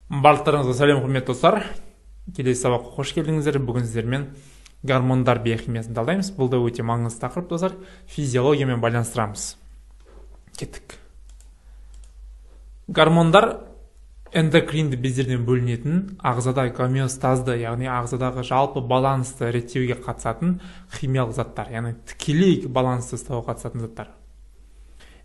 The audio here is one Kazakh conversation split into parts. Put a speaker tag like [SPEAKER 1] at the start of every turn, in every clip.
[SPEAKER 1] Барлықтарыңызға сәлем, құрметті достар. Келесі сабаққа қош келдіңіздер. Бүгін сіздермен гормондар биохимиясын талдаймыз. Бұл да өте маңызды тақырып, достар. Физиологиямен байланыстырамыз. Кеттік. Гормондар эндокринді бездерден бөлінетін, ағзада гомеостазды, яғни ағзадағы жалпы балансты реттеуге қатысатын химиялық заттар, яғни тікелей балансты ұстауға қатысатын заттар.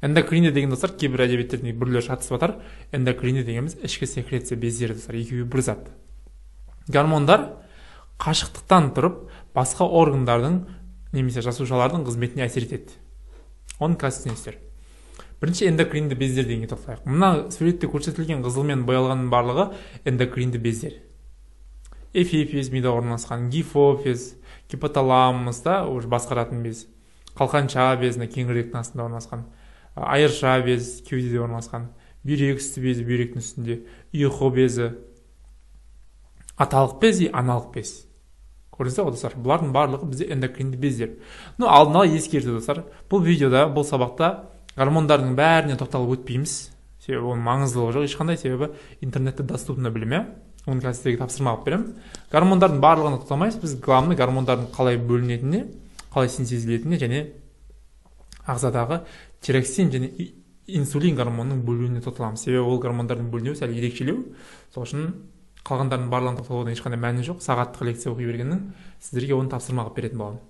[SPEAKER 1] Эндокринді деген достар, кейбір әдебиеттерде бірлер шатысып жатыр. Эндокринді дегеніміз ішкі секреция бездері, достар, екеуі бір зат. Гормондар қашықтықтан тұрып басқа органдардың немесе жасушалардың қызметіне әсер етеді. Оның конституциялары. Бірінші эндокринді бездер дегенге тоқталайық. Мына суретте көрсетілген қызылмен боялғанның барлығы эндокринді бездер. Эпифиз мида орналасқан, гипофиз, гипоталамус да басқаратын без, қалқанша безінің кеңірдектің астында орналасқан, айырша без кеудеде орналасқан, бүйрек үсті безі бүйректің үстінде, ұйқы безі, аталық без и аналық без. Көрдіңіздер ғой достар, бұлардың барлығы бізде эндокринді бездер. Алдын ала ескерту достар, бұл видеода, бұл сабақта гормондардың бәріне тоқталып өтпейміз. Себебі оның маңыздылығы жоқ, ешқандай, себебі интернетте доступны білім, оны қазір сіздерге тапсырма алып беремін. Гормондардың барлығына тоқталмаймыз, біз главный гормондардың қалай бөлінетініне, қалай синтезделетініне және ағзадағы тироксин және инсулин гормонының бөлінуіне тоқталамыз. Себебі ол гормондардың бөлінуі сәл ерекшелеу. Сол үшін қалғандардың барлығына тоқталудың ешқандай мәні жоқ. Сағаттық лекция оқи бергеннің сіздерге оны тапсырма алып беретін боламын.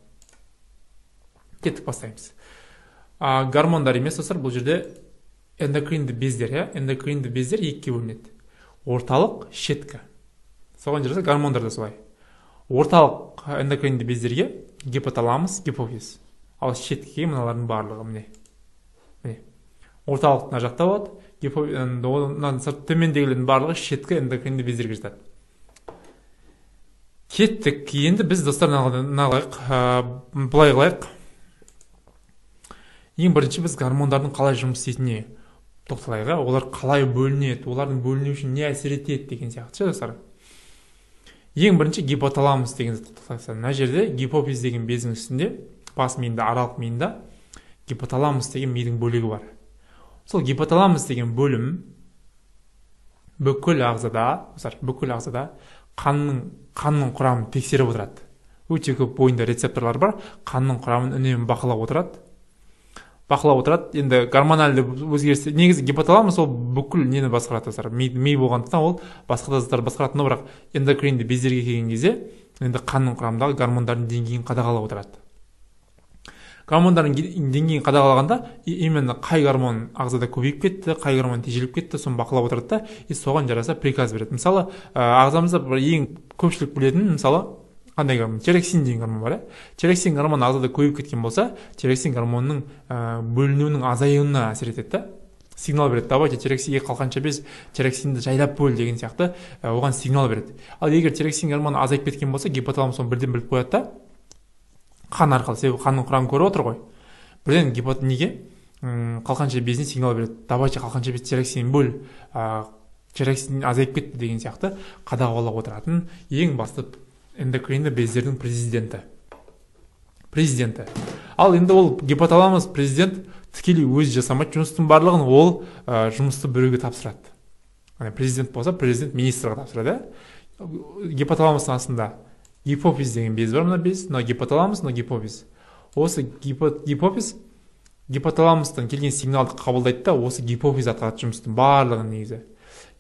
[SPEAKER 1] Кеттік, бастаймыз. Гормондар емес достар, бұл жерде эндокринді бездер, эндокринді бездер екіге бөлінеді. Орталық, шеткі. Соған жүрсе гормондар да солай. Орталық эндокринді бездерге гипоталамус, гипофиз. Ал шеткіге мыналардың барлығы міне. Орталық мына жақта болады, төмендегілердің барлығы шеткі эндокринді бездерге жатады. Кеттік, енді біз достар былай қылайық. Ең бірінші біз гормондардың қалай жұмыс істейтініне тоқталайық, олар қалай бөлінеді, олардың бөліну үшін не әсер етеді деген сияқты достар. Ең бірінші гипоталамус деген тоқталайық. Мына жерде гипофиз деген бездің үстінде, бас миында, аралық миында гипоталамус деген мидың бөлігі бар. Сол гипоталамус деген бөлім бүкіл ағзада қанның құрамын тексеріп отырады. Өте көп бойында рецепторлар бар, қанның құрамын үнемі бақылап отырады. Енді гормональды өзгерістер, негізі гипоталамус ол бүкіл нені басқарады. Ми болғандықтан ол басқа да заттар басқарады, бірақ эндокринді бездерге келген кезде енді қанның құрамындағы гормондардың деңгейін қадағалап отырады. Гормондардың деңгейін қадағалағанда, именно қай гормон ағзада көбейіп кетті, қай гормон тежеліп кетті, соны бақылап отырады да, соған жараса приказ береді. Мысалы, ағзамызда ең көпшілік білетін, мысалы, қандай гормон? Тироксин деген гормон бар. Тироксин гормон ағзада көбейіп кеткен болса, тироксин гормонның бөлінуінің азаюына әсер етеді. Сигнал береді. Давайте тироксинге қалқанша без тироксинді жайлап бөл деген сияқты оған сигнал береді. Ал егер тироксин гормоны азайып кеткен болса, гипоталамус оны бірден біліп қояды да, қан арқылы, себебі қанның құрамын көріп отыр ғой. Бірден неге қалқанша безіне сигнал береді. Давайте қалқанша без тироксин бөл, тироксин азайып кетті деген сияқты қадағалап отыратын ең басты эндокринді бездердің президенті. Ал енді ол гипоталамус президент тікелей өзі жасамайды, жұмыстың барлығын ол жұмысты біреуге тапсырады. Президент болса, президент министрға тапсырады. Гипоталамустың астында гипофиз деген без бар, мына без, но гипоталамус, но гипофиз. Осы гипофиз гипоталамустан келген сигналды қабылдайды да, осы гипофиз атқарады жұмыстың барлығын негізі.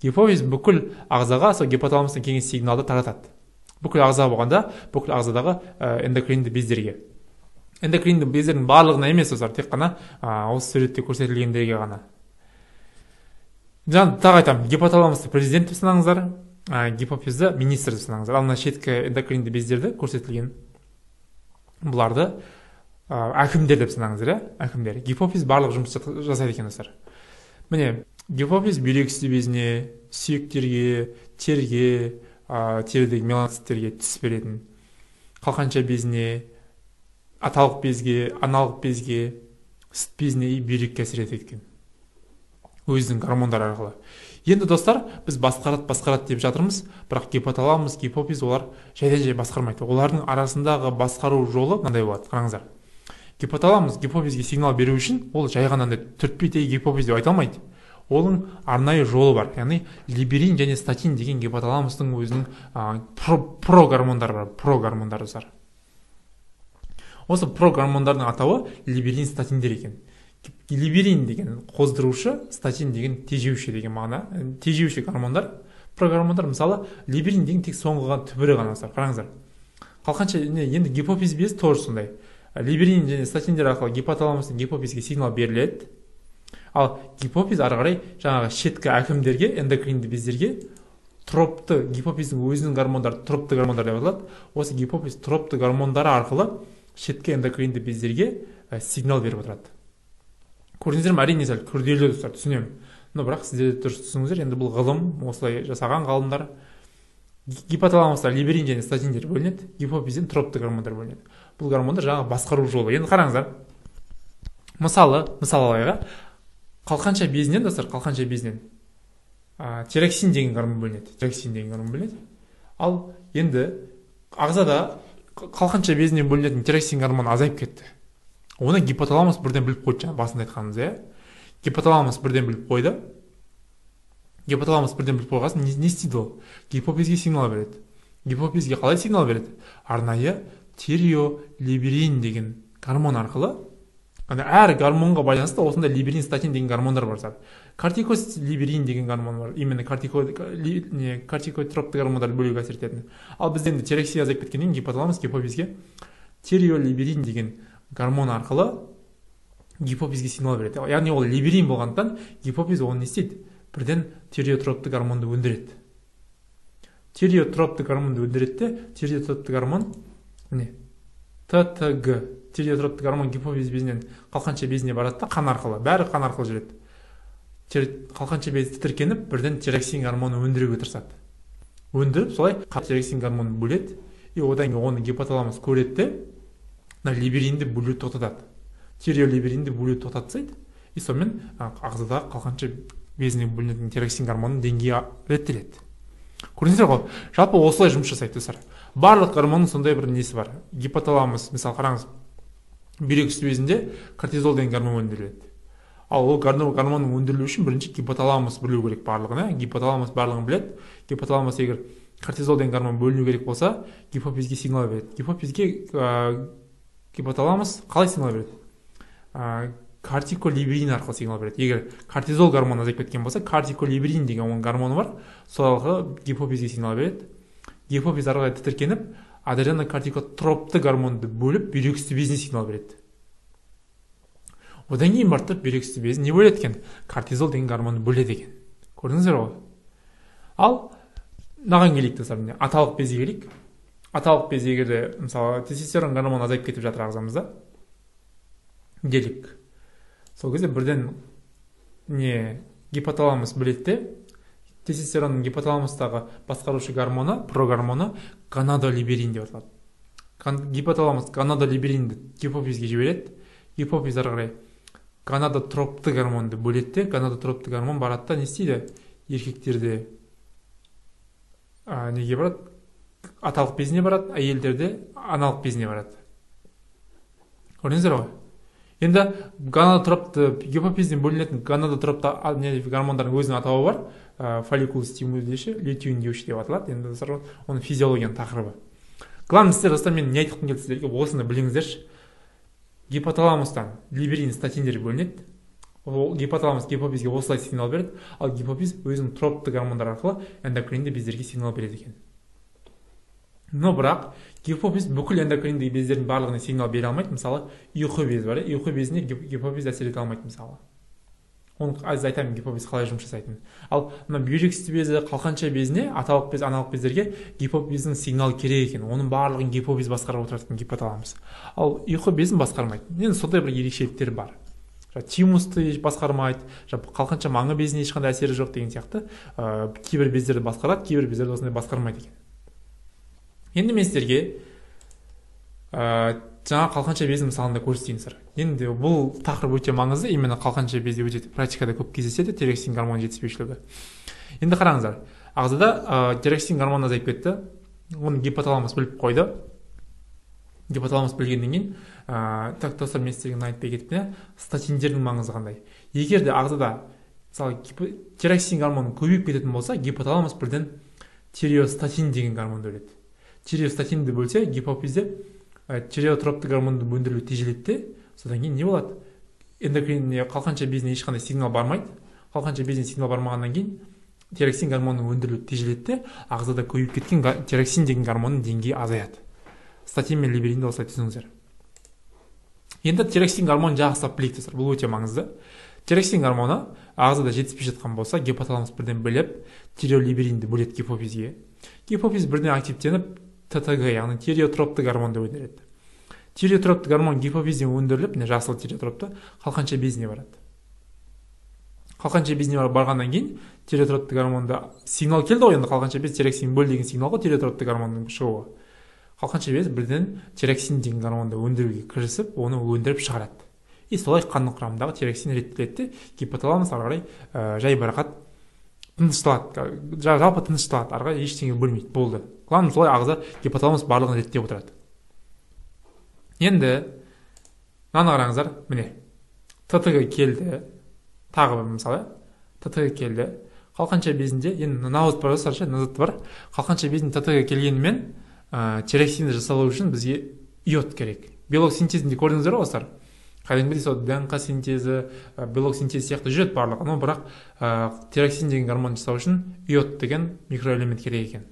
[SPEAKER 1] Гипофиз бүкіл ағзаға сол гипоталамустан келген сигналды таратады. Бүкіл ағза болғанда, бүкіл ағзадағы эндокринді бездерге. Эндокринді бездердің барлығына емес, тек қана осы суретте көрсетілгендерге ғана. Тағы айтамын, гипоталамусты президент деп санаңыздар, гипофизді министр деп санаңыздар. Ал мына шеткі эндокринді бездерді көрсетілген бұларды әкімдер деп санаңыздар, әкімдер. Гипофиз барлық жұмыс жасайды екен достар. Міне, гипофиз бүйрек үсті безіне, сүйектерге, терге, терідегі меланоциттерге түс беретін, қалқанша безіне, аталық безге, аналық безге, сүт безіне и бүйрекке әсер еткен өзінің гормондар арқылы. Енді достар, біз басқарады деп жатырмыз, бірақ гипоталамус, гипофиз олар жайдан-жай басқармайды. Олардың арасындағы басқару жолы мынандай болады, қараңыздар. Гипоталамус гипофизге сигнал беру үшін ол жай ғана түртпей гипофиз деп айта алмайды. Оның арнайы жолы бар. Яғни либерин және статин деген гипоталамустың өзінің прогормондары бар. Прогормондары бар. Осы прогормондардың атауы либерин статиндер екен. Либерин деген қоздырушы, статин деген тежеуші деген мағына. Тежеуші гормондар, прогормондар, мысалы либерин деген тек соңғы түбірі ғана. Қараңыздар. Қалқанша енді гипофиз безі тоже сондай. Либерин және статиндер арқылы гипоталамустың гипофизге сигнал беріледі. Ал гипофиз ары қарай жаңағы шеткі әкімдерге, эндокринді бездерге тропты, гипофиздің өзінің гормондары тропты гормондар деп аталады. Осы гипофиз тропты гормондары арқылы шеткі эндокринді бездерге сигнал беріп отырады. Көрдіңіздер ме? Әрине сәл күрделі достар, түсінемін. Но бірақ сіздер дұрыс түсініңіздер, енді бұл ғылым, осылай жасаған ғалымдар. Гипоталамуста либерин және статиндер бөлінеді, гипофизден тропты гормондар бөлінеді. Бұл гормондар жаңағы басқару жолы. Енді қараңыздар. Мысалы алайға, қалқанша безінен достар, қалқанша безінен тироксин деген гормон бөлінеді. Тироксин деген гормон бөлінеді. Ал енді ағзада қалқанша безінен бөлінетін тироксин гормоны азайып кетті. Оны гипоталамус бірден біліп қойды, жаңа басында айтқанымыз, гипоталамус бірден біліп қойды. Гипоталамус бірден біліп қойғасын не істейді ол? Гипофизге сигнал береді. Гипофизге қалай сигнал береді? Арнайы тиреолиберин деген гормон арқылы. Әр гормонға байланысты осында либерин, статин деген гормондар бар. Кортиколиберин деген гормон бар. Именно кортикотропты гормондар бөлуге әсер ететін. Ал бізде енді тироксин азайып кеткеннен гипоталамус гипофизге тиреолиберин деген гормон арқылы гипофизге сигнал береді. Яғни ол либерин болғандықтан гипофиз оны не істейді? Бірден тиреотропты гормонды өндіреді. Тиреотропты гормонды өндіреді. Тиреотропты гормон ТТГ. Тиреотропты гормон гипофиз безінен қалқанша безіне барады да, қан арқылы. Бәрі қан арқылы жүреді. Қалқанша безі тітіркеніп, бірден тироксин гормоны өндіруге тырысады. Өндіріп, солай тироксин гормонын бөледі. И одан кейін оны гипоталамус көреді. Либеринді бөлуді тоқтатады. Тиреолиберинді бөлуді тоқтатсайды. И сонымен ағзадағы қалқанша безіне бөлінетін тироксин гормонының деңгейі реттеледі. Көрдіңіздер ғой? Жалпы осылай жұмыс жасайды достар. Барлық гормонның сондай бір несі бар. Гипоталамус, мысалы қараңыз, бүйрек үсті безінде кортизол деген гормон өндіріледі. Ал ол гормонның өндірілуі үшін бірінші гипоталамус білу керек барлығын. Гипоталамус барлығын біледі. Гипоталамус егер кортизол деген гормон бөліну керек болса, гипофизге сигнал береді. Гипоталамус қалай сигнал береді? Кортиколиберин арқылы сигнал береді. Егер кортизол гормоны азайып кеткен болса, кортиколиберин деген оның гормоны бар, сол арқылы гипофизге сигнал береді. Гипофиз ары қарай тітіркеніп, адренокортикотропты гормонды бөліп, бүйрек үсті безіне сигнал береді. Одан кейін барып бүйрек үсті безі не бөледі екен? Кортизол деген гормонды бөледі екен. Көрдіңіздер ғой? Ал мынаған келейік достар, аталық безге келейік. Аталық без егерде, мысалы, тестостерон гормоны азайып кетіп жатыр ағзамызда, делік. Сол кезде бірден гипоталамус біледі, тестостеронның гипоталамустағы басқарушы гормоны, прогормоны гонадолиберин деп аталады. Гипоталамус гонадолиберинді гипофизге жібереді. Гипофиз ары қарай гонадотропты гормонды бөледі. Гонадотропты гормон барады, не істейді? Еркектерде неге барады? Аталық безіне барады, әйелдерде аналық безіне барады. Көрдіңіздер ғой? Енді гонадотропты гипофизден бөлінетін гонадотропты гормондардың өзінің атауы бар. Фолликул стимулирующий, лютеин деуші деп аталады. Енді оның физиологияның тақырыбы. Главный сіздер достар, мен не айтқым келді сіздерге, осыны біліңіздерші. Гипоталамустан либерин, статиндер бөлінеді. Гипоталамус гипофизге осылай сигнал береді, ал гипофиз өзінің тропты гормондар арқылы эндокринді бездерге сигнал береді екен. Но бірақ гипофиз бүкіл эндокринді бездердің барлығына сигнал бере алмайды. Мысалы, ұйқы безі бар. Ұйқы безіне гипофиз әсер ете алмайды мысалы. Оны айтамын гипофиз қалай жұмыс жасайтын. Ал бүйрек үсті безі, қалқанша безіне, аталық без, аналық бездерге гипофиздің сигналы керек екен. Оның барлығын гипофиз басқарып отыратын гипоталамус. Ал ұйқы безін басқармайды. Енді сондай бір ерекшеліктер бар. Тимусты басқармайды, қалқанша маңы безіне ешқандай әсері жоқ деген сияқты. Кейбір бездерді басқарады, кейбір бездерді осындай басқармайды екен. Енді мен сіздерге жаңа қалқанша бездің мысалында көрсетейін сіздер. Енді бұл тақырып өте маңызды, именно қалқанша безде өте практикада көп кездеседі, тироксин гормон жетіспеушілігі. Енді қараңыздар, ағзада тироксин гормоны азайып кетті, оны гипоталамус біліп қойды. Гипоталамус білгеннен кейін, достар, мен сіздерге айтпай кетіппін, статиндердің маңызы қандай. Егер де ағзада мысалы тироксин гормоны көбейіп кететін болса, гипоталамус бірден тиреостатин деген гормонды бөледі. Тиреостатинді бөлсе, гипофизде тиреотропты гормонды өндірілуі тежеледі де, содан кейін не болады? Эндокриніне қалқанша безіне ешқандай сигнал бармайды. Қалқанша безіне сигнал бармағаннан кейін тироксин гормонының өндірілуі тежеледі де, ағзада көбейіп кеткен тироксин деген гормонның деңгейі азаяды. Статин мен либеринді осылай түсініңіздер. Енді тироксин гормонын жақсылап білейік достар, бұл өте маңызды. Тироксин гормоны ағзада жетіспей жатқан болса, гипоталамус бірден бөліп, тиреолиберинді бөледі гипофизге. Гипофиз бірден активтеніп, ТТГ, яғни тиреотропты гормонды өндіреді. Тиреотропты гормон гипофизден өндіріліп, жасыл тиреотропты қалқанша безіне барады. Қалқанша безіне барғаннан кейін тиреотропты гормонда сигнал келді ғой, енді қалқанша без тироксин бөл деген сигнал ғой тиреотропты гормонның шығуы. Қалқанша без бірден тироксин деген гормонды өндіруге кірісіп, оны өндіріп шығарады. И солай қанның құрамындағы тироксин реттеледі, гипоталамус ары қарай жай барақат тынышталады, жалпы тынышталады, ары қарай ештеңе бөлмейді, болды. Главное солай ағза гипоталамус барлығын реттеп отырады. Енді мынаны қараңыздар, міне ТТГ келді, тағы бір мысалы, ТТГ келді, қалқанша безінде, енді науыз бар сарша, назат бар, қалқанша безінде ТТГ келгенімен тироксинді жасалу үшін бізге иод керек. Белок синтезінде көрдіңіздер ғой достар? Кәдімгідей сол ДНК синтезі, белок синтезі сияқты жүреді барлығы, но бірақ тироксин деген гормон жасау үшін иод деген микроэлемент керек екен.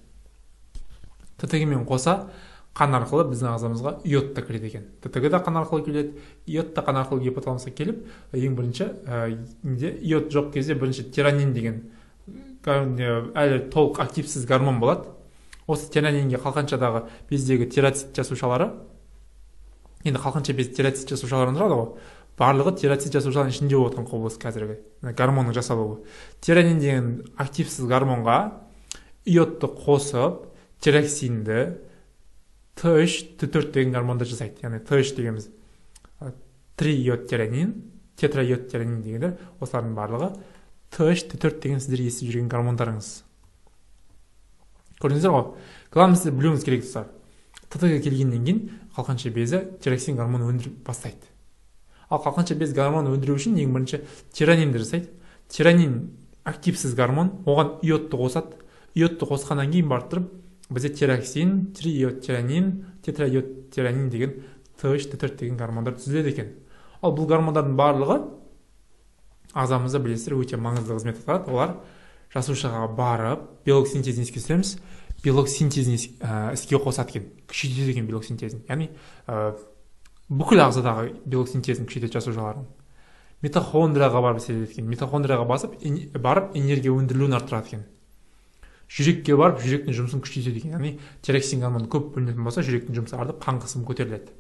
[SPEAKER 1] ТТГ мен қоса қан арқылы біздің ағзамызға иод та кіреді екен. ТТГ да қан арқылы келеді, иод та қан арқылы гипоталамусқа келіп, ең бірінші иод жоқ кезде бірінші тиранин деген әлі толық активсіз гормон болады. Осы тиранинге қалқаншадағы бездегі тироцит жасушалары, енді қалқанша без тироцит жасушаларын тұрады ғой, барлығы тироцит жасушаларының ішінде отырған құбылыс қазіргі гормонның жасалуы. Тиранин деген активсіз гормонға иодты қосып, тироксинді Т3, Т4 деген гормонды жасайды. Яғни Т3 дегеніміз трииод тиранин, тетраиод тиранин дегендер, осылардың барлығы Т3, Т4 деген сіздер естіп жүрген гормондарыңыз. Көрдіңіздер ғой? Главное сіздер білуіңіз керек достар. ТТГ келгеннен кейін қалқанша безі тироксин гормон өндіріп бастайды. Ал қалқанша без гормон өндіру үшін ең бірінші тиранинді жасайды. Тиранин активсіз гормон, оған иодты қосады. Иодты қосқаннан кейін барып тұрып, бізде тироксин, трииод тиранин, тетраиод тиранин деген Т3, Т4 деген гормондар түзіледі екен. Ал бұл гормондардың барлығы ағзамызда білесіздер өте маңызды қызмет атқарады. Олар жасушаға барып, белок синтезін іске түсіреміз, белок синтезін іске қосады екен, күшейтеді екен белок синтезін. Яғни бүкіл ағзадағы белок синтезін күшейтеді жасушалардың. Митохондрияға барып істеді екен. Митохондрияға барып энергия өндірілуін арттырады екен. Жүрекке барып, жүректің жұмысын күшейтеді екен. Яғни тироксин гормоны көп бөлінетін болса, жүректің жұмысы артып, қан қысымы көтеріледі.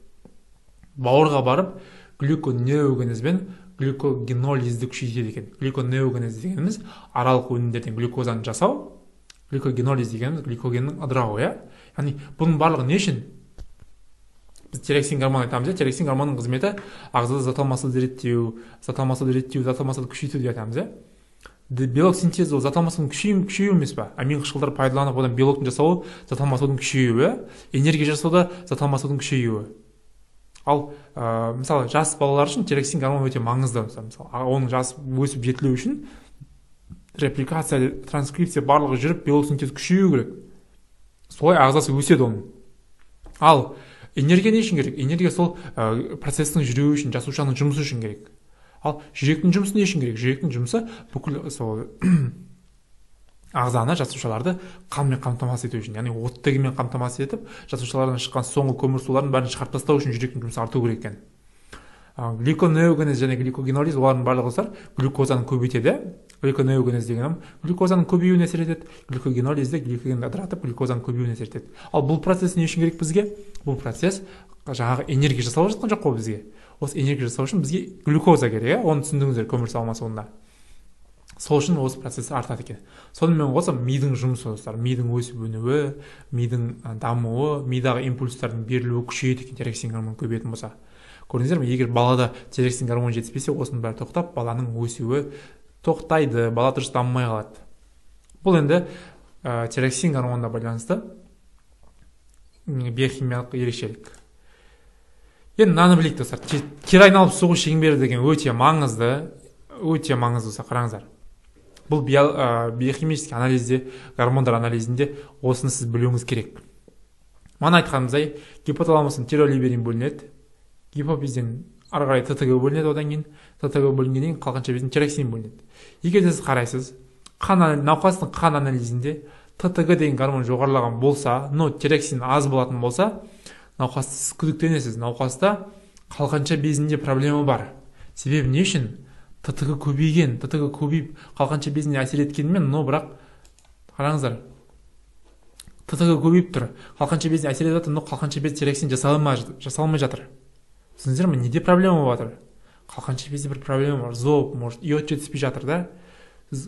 [SPEAKER 1] Бауырға барып, глюконеогенезбен глюкогенолизді күшейтеді екен. Глюконеогенез дегеніміз аралық өнімдерден глюкозаны жасау, глюкогенолиз дегеніміз глюкогеннің ыдырауы, иә? Яғни бұның барлығы не үшін? Біз тироксин гормон айтамыз, тироксин гормонның қызметі ағзада зат алмасуды реттеу, зат алмасуды күшейту деп айтамыз, иә? Белок синтезі зат алмасудың күшеюі емес па? Амин қышқылдар пайдаланып, одан белоктың жасауы зат алмасудың күшеюі, энергия жасауда зат алмасудың күшеюі. Ал мысалы жас балалар үшін тироксин гормон өте маңызды. Мысалы оның жас өсіп жетілуі үшін репликация, транскрипция барлығы жүріп белок синтезі күшею керек. Солай ағзасы өседі оның. Ал энергия не үшін керек? Энергия сол процестің жүруі үшін, жасушаның жұмысы үшін керек. Ал жүректің жұмысы не үшін керек? Жүректің жұмысы бүкіл сол ағзаны, жасушаларды қанмен қамтамасыз ету үшін, яғни оттегімен қамтамасыз етіп, жасушалардан шыққан соңғы көмір суларын бәрін шығарып тастау үшін жүректің жұмысы арту керек екен. Глюконеогенез және глюкогенолиз олардың барлығы глюкозаны көбейтеді. Глюконеогенез дегенім глюкозаның көбеюіне әсер етеді, глюкогенолизде глюкогенді ыдыратып, глюкозаның көбеюіне әсер етеді. Ал бұл процесс не үшін керек бізге? Бұл процесс жаңағы энергия жасалып жатқан жоқ қой бізге. Осы энергия жасау үшін бізге глюкоза керек, оны түсіндіңіздер көмір салмасуында. Сол үшін осы процесс артады екен. Сонымен қоса мидың жұмысы достар, мидың өсіп-өнуі, мидың дамуы, мидағы импульстардың берілуі күшейеді екен тироксин гормоны көбейетін болса. Көрдіңіздер ме, егер балада тироксин гормоны жетіспесе, осының бәрі тоқтап, баланың өсуі тоқтайды, бала дұрыс дамымай қалады. Бұл енді тироксин гормонына байланысты биохимиялық ерекшелік. Енді мынаны білейік достар, кері айналып соғу шеңбері деген өте маңызды, қараңыздар. Бұл биохимический анализде, гормондар анализінде осыны сіз білуіңіз керек. Мана айтқанымыздай, гипоталамустан тиролиберин бөлінеді, гипофизден ары қарай ТТГ бөлінеді, одан кейін ТТГ бөлінгеннен кейін қалғанша безден тироксин бөлінеді. Егер сіз қарайсыз, науқастың қан анализінде ТТГ деген гормон жоғарылаған болса, но тироксин аз болатын болса, науқасты сіз күдіктенесіз. Науқаста қалқанша безінде проблема бар. Себебі не үшін? ТТГ көбейген, ТТГ көбейіп қалқанша безіне әсер еткенімен, но бірақ қараңыздар, ТТГ көбейіп тұр, қалқанша безіне әсер етіп жатыр, но қалқанша без тироксин жасалмай жатыр. Түсіндіңіздер ме? Неде проблема бар? Қалқанша безде бір проблема бар. Зоб, может, иод жетіспей жатыр да. Сіз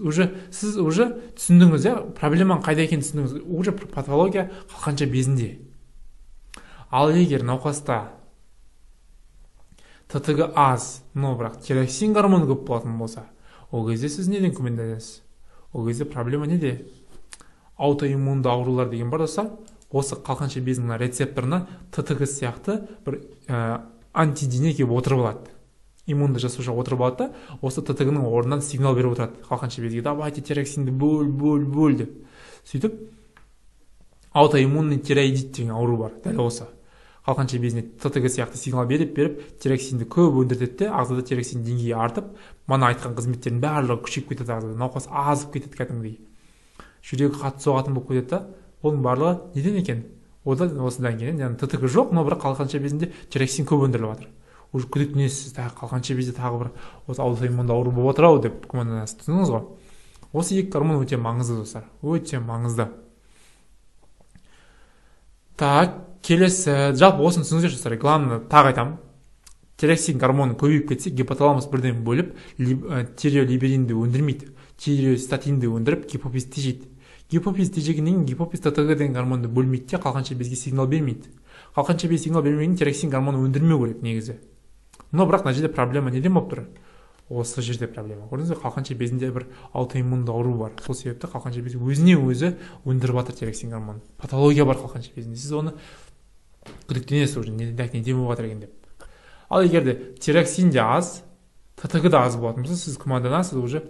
[SPEAKER 1] уже түсіндіңіз, проблеманың қайда екенін түсіндіңіз. Уже патология қалқанша безінде. Ал егер науқаста ТТГ аз, но бірақ тироксин гормоны көп болатын болса, ол кезде сіз неден күмәнданасыз? Ол кезде проблема неде? Аутоиммунды аурулар деген бар болса, осы қалқанша безінің рецепторына ТТГ сияқты бір антидене келіп отырып алады. Иммунды жасуша отырып алады да, осы ТТГ-ның орнынан сигнал беріп отырады қалқанша безге. Давайте тироксинді бөл деп. Сөйтіп, аутоиммунный тиреоидит деген ауру бар, дәл осы. Қалқанша безіне ТТГ сияқты сигнал беріп, тироксинді көп өндіртеді де, ағзада тироксин деңгейі артып, мана айтқан қызметтердің барлығы күшейіп кетеді ағзада. Науқас азып кетеді кәдімгідей. Жүрегі қатты соғатын болып кетеді да, оның барлығы неден екен? Осыдан кейін, яғни ТТГ жоқ, но бірақ қалқанша безінде тироксин көп өндіріліп жатыр. Уже күдіктенесіз, қалқанша безде тағы бір осы аутоиммунды ауру болып отыр ау деп күмәнданасыз. Түсіндіңіз ғой? Осы екі гормон өте маңызды достар, өте маңызды. Так, келесі, жалпы осыны түсініңіздер достар. Главное, тағы айтамын. Тироксин гормоны көбейіп кетсе, гипоталамус бірден бөліп, тиреолиберинді өндірмейді. Тиреостатинді өндіріп, гипофиз тежейді. Гипофиз тежегеннен гипофиз ТТГ деген гормонды бөлмейді де, қалқанша безге сигнал бермейді. Қалқанша без сигнал бермеген тироксин гормоны өндірмеу керек негізі. Но бірақ мына жерде проблема неден болып тұр? Осы жерде проблема. Көрдіңіз бе, қалқанша безінде бір аутоиммунды ауру бар. Сол себепті қалқанша без өзіне өзі өндіріп жатыр тироксин гормонын. Патология бар қалқанша безінде. Сіз оны күдіктенесіз уже, неден болып жатыр екен деп. Ал егер де тироксин де аз, ТТГ да аз болатын болса, сіз күмәнданасыз, уже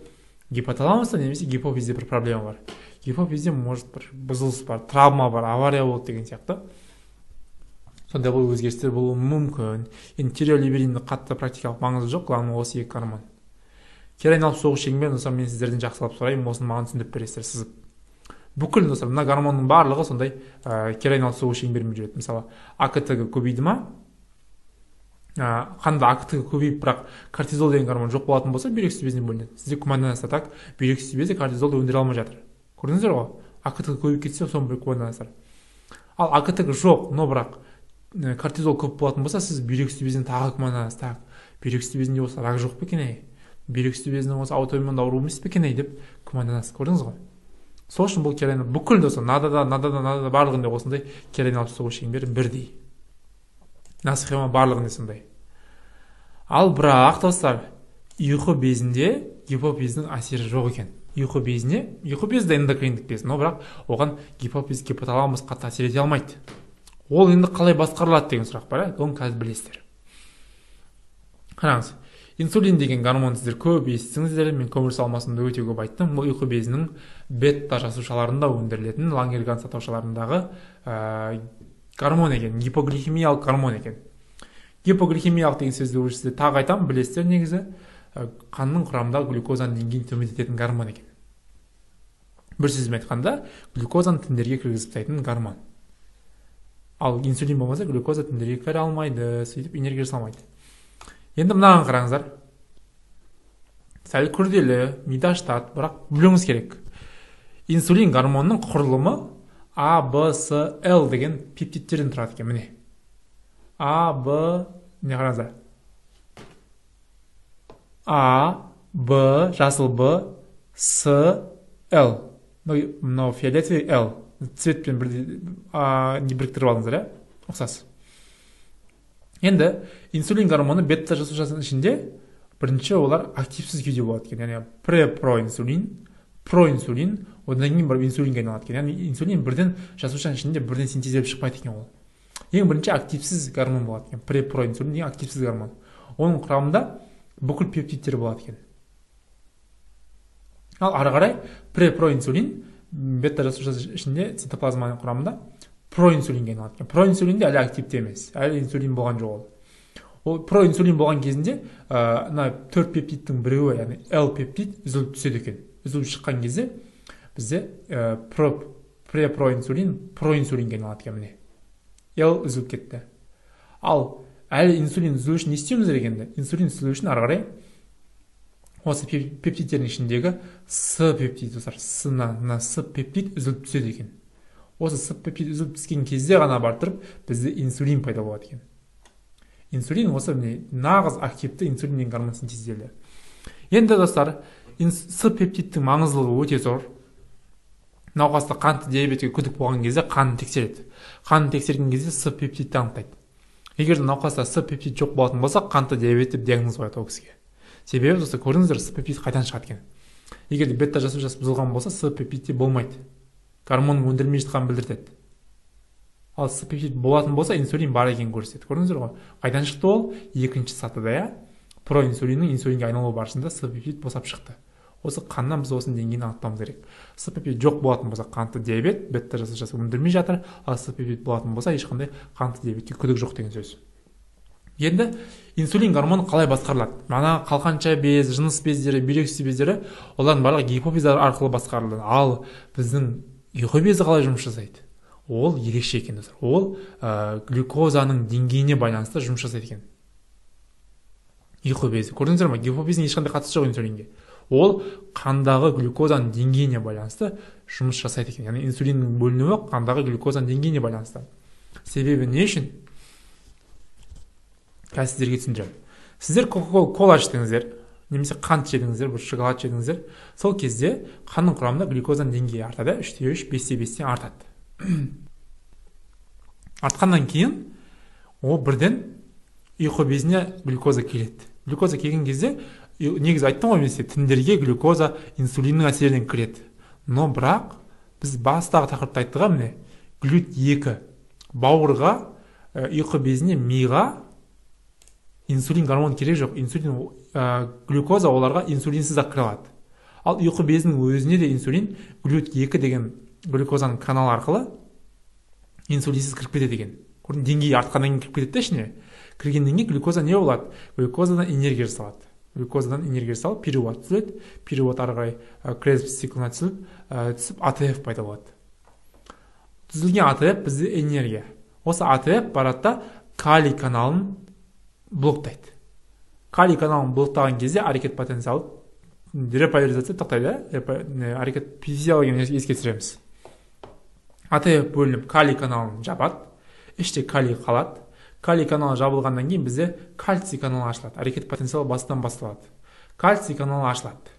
[SPEAKER 1] гипоталамуста немесе гипофизде бір проблема бар. Гипофизде может бір бұзылыс бар, травма бар, авария болды деген сияқты. Сонда бұл өзгерістер болуы мүмкін. Енді тиреолиберинді қатты практикалық маңызы жоқ, главное осы екі гормон. Кері айналып соғу шегінбен, достар, мен сіздерден жақсылап сұрайын, осыны маған түсіндіріп бересіздер сызып. Бүкіл достар, мына гормонның барлығы сондай кері айналып соғу шеңберімен жүреді. Мысалы, АКТГ көбейді ма? Қанда АКТГ көбейіп, бірақ кортизол деген гормон жоқ болатын болса, бүйрек сүзбесіне бөлінеді. Сізде күмәнданасыздар, так, бүйрек сүзбесі кортизолды өндіре алмай жатыр. Көрдіңіздер ғой? АКТГ көбейіп кетсе, соны бір күмәнданасыздар. Ал АКТГ жоқ, но бірақ кортизол көп болатын болса, сіз бүйрек сүзбесіне тағы күмәнданасыз. Так, бүйрек сүзбесінде осы рак жоқ па екен? Бүйрек сүзбесінің осы аутоиммунды ауру емес пе екен деп күмәнданасыз. Көрдіңіз ғой? Сол үшін бұл кері айналып бүкіл достар, надада барлығында осындай кері айналып соғу шеңбері бірдей. Схема барлығында сондай. Ал бірақ достар, ұйқы безінде гипофиздің әсері жоқ екен. Ұйқы без де эндокриндік без, но бірақ оған гипофиз, гипоталамус қатты әсер ете алмайды. Ол енді қалай басқарылады деген сұрақ бар, оны қазір білесіздер. Қараңыз, инсулин деген гормон сіздер көп естісіңіздер, мен көмір салмасында өте көп айттым. Бұл ұйқы безінің бета жасушаларында өндірілетін лангерганс сатушаларындағы гормон екен, гипогликемиялық гормон екен. Гипогликемиялық деген сөзді уже сізде тағы айтамын, білесіздер негізі, қанның құрамында глюкозаның деңгейін төмендететін гормон екен. Бір сөзбен айтқанда, глюкозаны тіндерге кіргізіп тастайтын гормон. Ал инсулин болмаса, глюкоза тіндерге кіре алмайды, сөйтіп энергия жасалмайды. Енді мынаған қараңыздар. Сәл күрделі, мидашта, бірақ білуіңіз керек. Инсулин гормонның құрылымы А, Б, С, Л деген пептидтерден тұрады екен, міне. А, Б, не қараңыздар. А, Б, жасыл Б, С, Л. Мынау фиолетовый Л. Цветпен не біріктіріп алыңыздар, ұқсас. Енді инсулин гормоны бета жасушасының ішінде бірінші олар активсіз күйде болады екен. Яғни препроинсулин, проинсулин, одан кейін бір инсулинге айналады екен. Яғни инсулин бірден жасушаның ішінде бірден синтезделіп шықпайды екен ол. Ең бірінші активсіз гормон болады екен. Препроинсулин ең активсіз гормон. Оның құрамында бүкіл пептидтер болады екен. Ал ары қарай препроинсулин бета жасуша ішінде цитоплазманың құрамында проинсулинге айналады екен. Проинсулин де әлі активті емес, әлі инсулин болған жоқ ол. Ол проинсулин болған кезінде мына 4 пептидтің біреуі, яғни L пептид үзіліп түседі екен. Үзіліп шыққан кезде бізде препроинсулин проинсулинге айналады екен міне. L үзіліп кетті. Ал әлі инсулин үзілу үшін не істеуіміз керек енді? Инсулин үзілу үшін ары қарай осы пептидтердің ішіндегі С пептид, С пептид үзіліп түседі екен. Осы С пептид үзіліп түскен кезде ғана барып бізде инсулин пайда болады екен. Инсулин осы нағыз активті инсулин гормон синтезделді. Енді достар, С пептидтің маңыздылығы өте зор. Науқаста қанты диабетке күдік болған кезде қанын тексереді. Қанын тексерген кезде С пептидті анықтайды. Егер науқаста С пептид жоқ болатын болса, қанты диабет деп диагноз қояды ол кісіге. Себебі достар, көрдіңіздер, С пептид қайдан шығады екен. Егер де бета жасушасы бұзылған болса, С пептидте болмайды. Гормонның өндірілмей жатқанын білдіреді. Ал С пептид болатын болса, инсулин бар екенін көрсетеді. Көрдіңіздер ғой? Қайдан шықты ол? Екінші сатыда, проинсулиннің инсулинге айналу барысында С пептид босап шықты. Осы қаннан біз осының деңгейін анықтауымыз керек. С пептид жоқ болатын болса, қанты диабет, бета жасушасы өндірмей жатыр, ал С пептид болатын болса, ешқандай қанты диабетке күдік жоқ деген сөз. Енді инсулин гормоны қалай басқарылады? Мана қалқанша без, жыныс бездері, бүйрек үсті бездері, олардың барлығы гипофиз арқылы басқарылады. Ал біздің ұйқы безі қалай жұмыс жасайды? Ол ерекше екен. Ол глюкозаның деңгейіне байланысты жұмыс жасайды екен. Ұйқы безі. Көрдіңіздер ме? Гипофиздің ешқандай қатысы жоқ инсулинге. Ол қандағы глюкозаның деңгейіне байланысты жұмыс жасайды екен. Яғни инсулиннің бөлінуі қандағы глюкозаның деңгейіне байланысты. Себебі не үшін? Қазір сіздерге түсіндірем. Сіздер кока-кола іштіңіздер, немесе қант жедіңіздер, бір шоколад жедіңіздер. Сол кезде қанның құрамында глюкозаның деңгейі артады, 3-3, 5-5 артады. Артқаннан кейін ол бірден ұйқы безіне глюкоза келеді. Глюкоза келген кезде, негізі айттым ғой мен сізге, тіндерге глюкоза инсулиннің әсерінен кіреді. Но бірақ біз бастағы тақырыпта айттық міне, глют-2 бауырға, ұйқы безіне, миға инсулин гормон керек жоқ. Инсулин, глюкоза оларға инсулинсіз ақ кіре алады. Ал ұйқы безінің өзіне де инсулин глют-2 деген глюкозаның каналы арқылы инсулинсіз кіріп кетеді екен. Деңгейі артқаннан кейін кіріп кетеді ішіне. Кіргеннен кейін глюкоза не болады? Глюкозадан энергия жасалады. Глюкозадан энергия жасалып, пируват түзіледі. Пируват ары қарай Креспс циклына түсіп, АТФ пайда болады. Түзілген АТФ бізде энергия. Осы АТФ барады калий каналын блоктайды. Калий каналын блоктаған кезде әрекет потенциалы реполяризация тоқтайды. Әрекет физиологияны еске түсіреміз. АТФ бөлініп калий каналын жабады. Іште калий қалады. Калий каналы жабылғаннан кейін бізде кальций каналы ашылады. Әрекет потенциалы бастан басталады. Кальций каналы ашылады.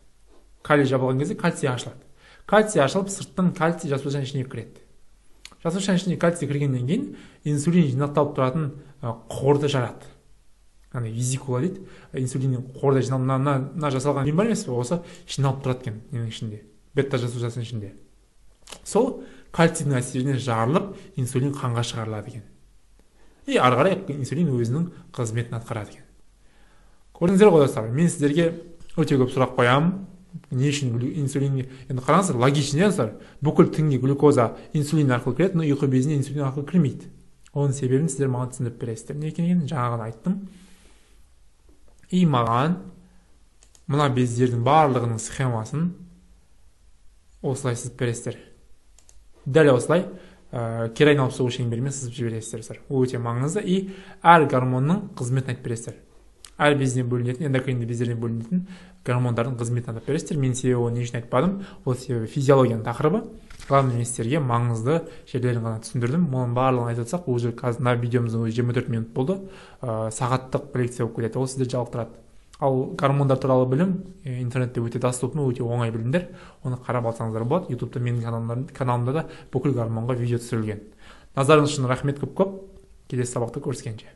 [SPEAKER 1] Калий жабылған кезде кальций ашылады. Кальций ашылып, сырттан кальций жасушаның ішіне кіреді. Жасушаның ішіне кальций кіргеннен кейін инсулин жинақталып тұратын қорды жарады. Яғни визикула дейді. Инсулиннің қорда жиналып, мына жасалған бар емес пе? Осы жиналып тұрады екен ненің ішінде, бета жасушасының ішінде. Сол кальцийдің әсерінен жарылып, инсулин қанға шығарылады екен. И ары қарай инсулин өзінің қызметін атқарады екен. Көрдіңіздер ғой достар, мен сіздерге өте көп сұрақ қоямын. Не үшін инсулин? Енді қараңыздар, логичный достар. Бүкіл тінге глюкоза инсулин арқылы кіреді, но ұйқы безіне инсулин арқылы кірмейді. Оның себебін сіздер маған түсіндіріп бересіздер. Не екенін жаңа айттым. И маған мына бездердің барлығының схемасын осылай сызып бересіздер. Дәл осылай кері айналып соғу шеңберімен сызып жібересіздер. Ол өте маңызды. И әр гормонның қызметін айтып бересіздер. Әр безден бөлінетін, эндокринді бездерден бөлінетін гормондардың қызметін айтып бересіздер. Мен себебі оны не үшін айтпадым? Ол себебі физиологияның тақырыбы. Главный мен сіздерге маңызды жерлерін ғана түсіндірдім. Оның барлығын айтып отырсақ, уже қазір мына видеомыздың 24 минут болды. Сағаттық лекция болып келеді. Ол сіздерді жалықтырады. Ал гормондар туралы білім интернетте өте доступны, өте оңай білімдер. Оны қарап алсаңыздар болады. ютубта менің каналымда да бүкіл гормонға видео түсірілген. Назарыңыз үшін рахмет көп-көп. Келесі сабақта көріскенше.